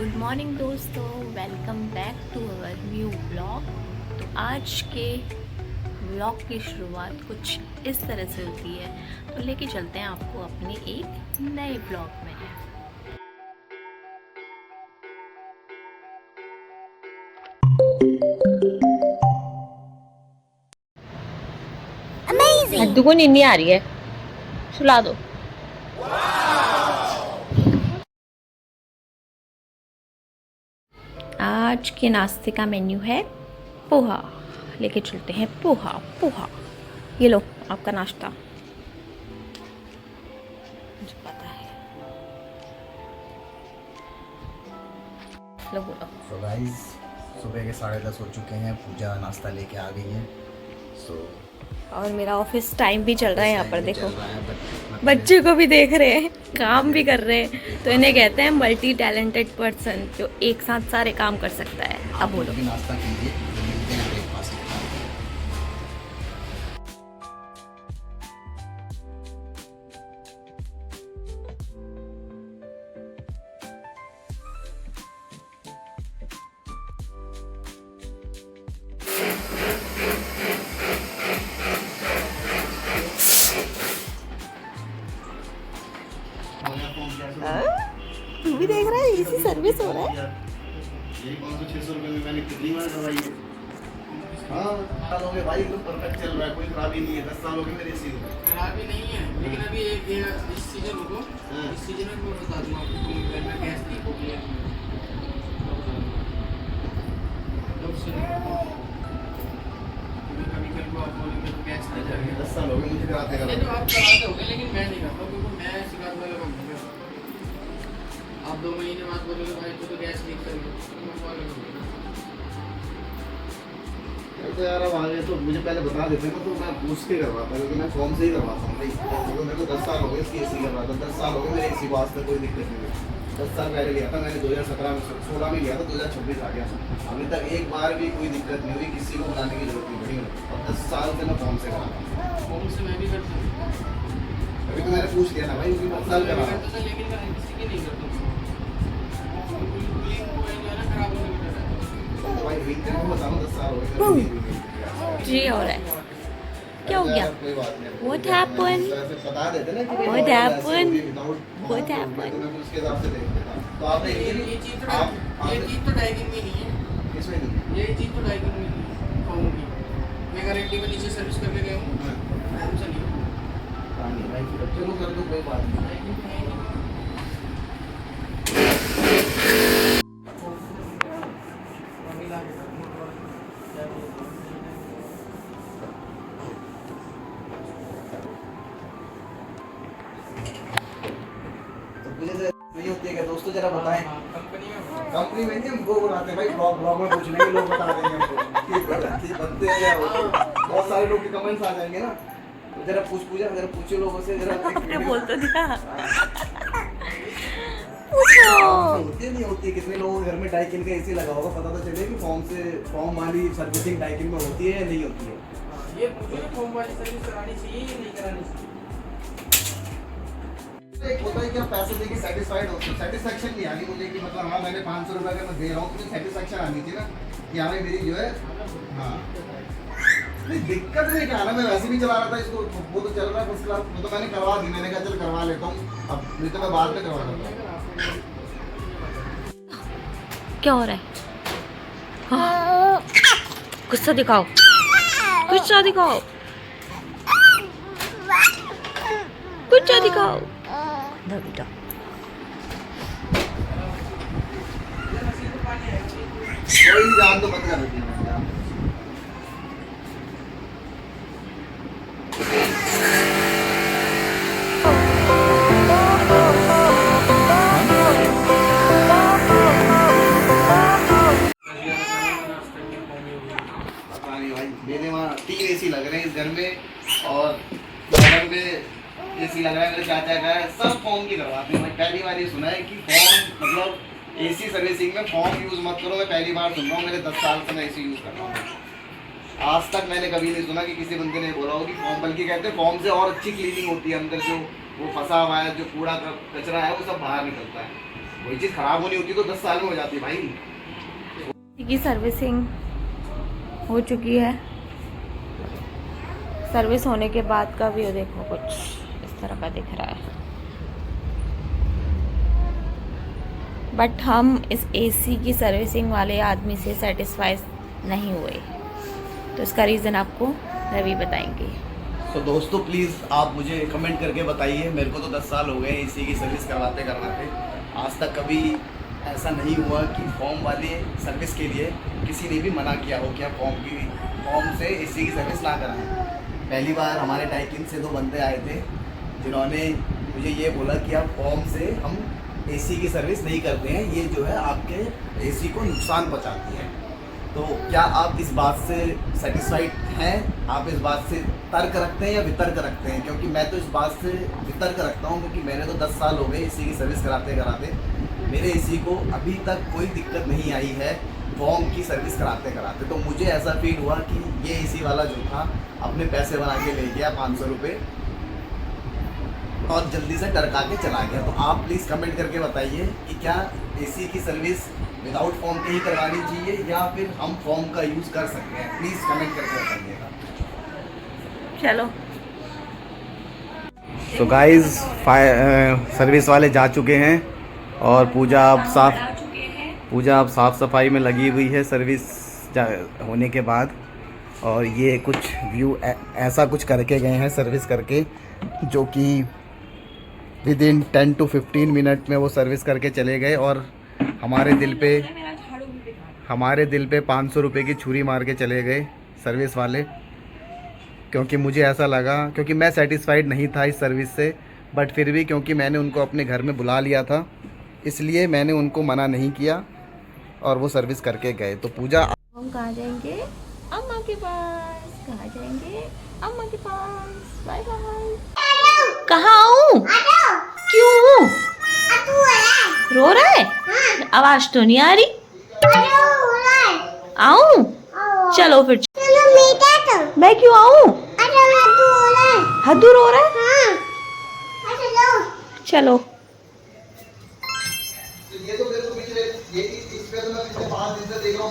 Good morning दोस्तों, welcome back to our new blog. तो आज के ब्लॉग की शुरुआत कुछ इस तरह से होती है, तो लेके चलते हैं आपको अपने एक नए ब्लॉग में। हद्दू को नींद नहीं आ रही है, सुला दो। आज के नाश्ते का मेन्यू है पोहा। लेके चलते हैं पोहा। पोहा ये लो आपका नाश्ता। मुझे पता है। लो बोलो। सो गाइस, सुबह के 10:30 हो चुके हैं। पूजा नाश्ता लेके आ गई है। और मेरा ऑफिस टाइम भी चल रहा है। यहाँ पर देखो, बच्चे को भी देख रहे हैं, काम भी कर रहे हैं। तो इन्हें कहते हैं मल्टी टैलेंटेड पर्सन, जो एक साथ सारे काम कर सकता है। अब बोलो। नाश्ता कीजिए, मिलते हैं ब्रेकफास्ट के बाद। तू भी देख रहा है, इसी सर्विस हो रहा है। यही 500-600 रुपए में मैंने कितनी बार दवाई है। हाँ, साल हो गए भाई, एकदम परफेक्ट चल रहा है, कोई खराबी नहीं है। 10 साल हो गए मेरे एसी को। खराबी नहीं है, लेकिन अभी एक इस सीजन रुको, इस सीजन में मैं बता दूंगा आपको कि मैं गैस की हो गया कभी कल को आप बोलेंगे तो गैस आ जाएगा। 10 साल हो गए मुझे कराते ये तो आप कराते होगे, लेकिन मैं नहीं करता क्योंकि मैं शिकायत वाला काम नहीं करता। आप 2 महीने बाद बोलोगे भाई तू तो गैस लीक कर लो, मैं वाला काम नहीं करता। तो यार अब आगे तो मुझे पहले बता देते हैं ना, तो मैं पूछ के करवाता, क्योंकि मैं फॉर्म से ही करवाता हूँ भाई। क्योंकि मेरे को 10 साल हो गए इसकी एसी करवाता। 10 साल हो गए मेरे एसी को, आज तक कोई दिक्कत नहीं हुई। 10 साल पहले लिया था मैंने, 2017 में 16 में लिया था, 2026 आ गया। अभी तक एक बार भी कोई दिक्कत नहीं हुई, किसी को बुलाने की जरूरत नहीं पड़ी। और 10 साल से मैं फॉर्म से कराता हूँ। फॉर्म से मैं भी करता हूँ, अभी तो मैंने पूछ लिया था भाई, क्योंकि 10 साल मैं भी करा। करता था, लेकिन मैं किसी की नहीं करता। खराब होने की डर है। तो भाई वीकेंड में बताऊँ, 10 साल हो गए जी हो रहा है। क्या हो गया? कोई बात नहीं। What happened? बता देते ना कि What happened? What तो happened? मैं उसके हिसाब से देख लेता। तो आपने ये चीज़ तो डाइगिंग में नहीं है। इसमें नहीं। ये चीज़ तो डाइगिंग में नहीं है फॉर्म की। मैं गारंटी में नीचे सर्विस करके गया हूँ, आराम से नहीं चलो कर दो, कोई बात नहीं। नहीं होती है क्या दोस्तों, जरा बताएं। कंपनी में नहीं, हमको बुलाते हैं भाई, ब्लॉग में पूछ लेंगे, लोग बता देंगे हमको कि बनते हैं या बहुत सारे लोग के कमेंट्स आ जाएंगे ना। तो जरा जरा पूछो लोगों से, जरा अपने बोल तो दिया। होती है नहीं होती है। कितने लोगों के घर में डाइकिन का एसी लगा होगा, पता तो चले कि फॉर्म वाली सर्विसिंग डाइकिन में होती है या नहीं होती है। ये मुझे फॉर्म वाली सर्विस करानी चाहिए या नहीं करानी चाहिए। एक होता है कि आप पैसे देके सेटिस्फाइड हो, सेटिस्फेक्शन नहीं आनी मुझे कि मतलब हाँ मैंने 500 रुपये का मैं दे रहा हूँ, तो सेटिस्फेक्शन आनी थी ना कि हाँ भाई मेरी जो है। हाँ नहीं, दिक्कत नहीं क्या ना, मैं वैसे भी चला रहा था इसको, वो तो चल रहा है फर्स्ट क्लास। वो तो मैंने करवा दी, मैंने कहा चल करवा लेता हूँ, अब नहीं तो मैं बाद में करवा लेता हूँ। क्या हो रहा है? हाँ। गुस्सा दिखाओ, गुस्सा दिखाओ, गुस्सा दिखाओ। बेटा कोई नहीं, जान तो बंद कर देती है। पता नहीं भाई, मेरे वहाँ 3 एसी लग रहे हैं इस घर में, और बगल में एसी लग रहा है मेरे चाचा का है। सब फॉर्म की करवाते हैं। मैं पहली बार ये सुना है कि फॉर्म मतलब एसी सर्विसिंग में फॉर्म यूज़ मत करो। मैं पहली बार सुन रहा हूँ, मेरे 10 साल से मैं एसी यूज़ कर रहा हूँ। आज तक मैंने कभी नहीं सुना कि किसी बंदे ने बोला हो कि फॉर्म, बल्कि कहते हैं फॉर्म से और अच्छी क्लीनिंग होती है अंदर जो वो फंसा हुआ है, जो कूड़ा कचरा है वो सब बाहर निकलता है। वही चीज़ खराब होनी होती तो 10 साल में हो जाती भाई। की सर्विसिंग हो चुकी है। सर्विस होने के बाद का व्यू देखो, कुछ इस तरह का दिख रहा है। बट हम इस एसी की सर्विसिंग वाले आदमी से सेटिस्फाई नहीं हुए, तो इसका रीज़न आपको रवि बताएंगे। तो दोस्तों प्लीज़ आप मुझे कमेंट करके बताइए। मेरे को तो 10 साल हो गए एसी की सर्विस करवाते करवाते, आज तक कभी ऐसा नहीं हुआ कि फॉर्म वाले सर्विस के लिए किसी ने भी मना किया हो कि आप फॉर्म से एसी की सर्विस ना कराएं। पहली बार हमारे टाइकिन से 2 बंदे आए थे जिन्होंने मुझे ये बोला कि आप फॉर्म से हम एसी की सर्विस नहीं करते हैं, ये जो है आपके एसी को नुकसान पहुंचाती है। तो क्या आप इस बात से सेटिस्फाइड हैं? आप इस बात से तर्क रखते हैं या वितर्क रखते हैं? क्योंकि मैं तो इस बात से वितर्क रखता हूं, क्योंकि मैंने तो 10 साल हो गए एसी की सर्विस कराते कराते। मेरे एसी को अभी तक कोई दिक्कत नहीं आई है फॉर्म की सर्विस कराते कराते। तो मुझे ऐसा फील हुआ कि ये एसी वाला जो था अपने पैसे बना के ले गया 500 रुपये और जल्दी से टरका के चला गया। तो आप प्लीज़ कमेंट करके बताइए कि क्या एसी की सर्विस विदाउट फॉर्म के ही करवानी चाहिए या फिर हम फॉर्म का यूज़ कर सकते हैं? प्लीज़ कमेंट करके बताइएगा। चलो तो गाइस सर्विस वाले जा चुके हैं और पूजा अब साफ़ सफाई में लगी हुई है सर्विस होने के बाद। और ये कुछ व्यू ऐसा कुछ करके गए हैं सर्विस करके, जो कि विदिन 10 to 15 मिनट में वो सर्विस करके चले गए। और हमारे दिल पे 500 रुपये की छुरी मार के चले गए सर्विस वाले, क्योंकि मुझे ऐसा लगा, क्योंकि मैं सेटिस्फाइड नहीं था इस सर्विस से। बट फिर भी क्योंकि मैंने उनको अपने घर में बुला लिया था, इसलिए मैंने उनको मना नहीं किया और वो सर्विस करके गए। तो पूजा हम कहाँ जाएंगे? अम्मा के पास। कहाँ जाएंगे? अम्मा के पास। Bye bye. कहाँ आऊँ? क्यों? रो रहा है? आवाज तो नहीं आ रही। आऊँ? चलो फिर। मैं क्यों आऊँ? हद्दू रो रहा है? चलो। ये तो मेरे को पिछले 5 दिन से देख रहा हूँ।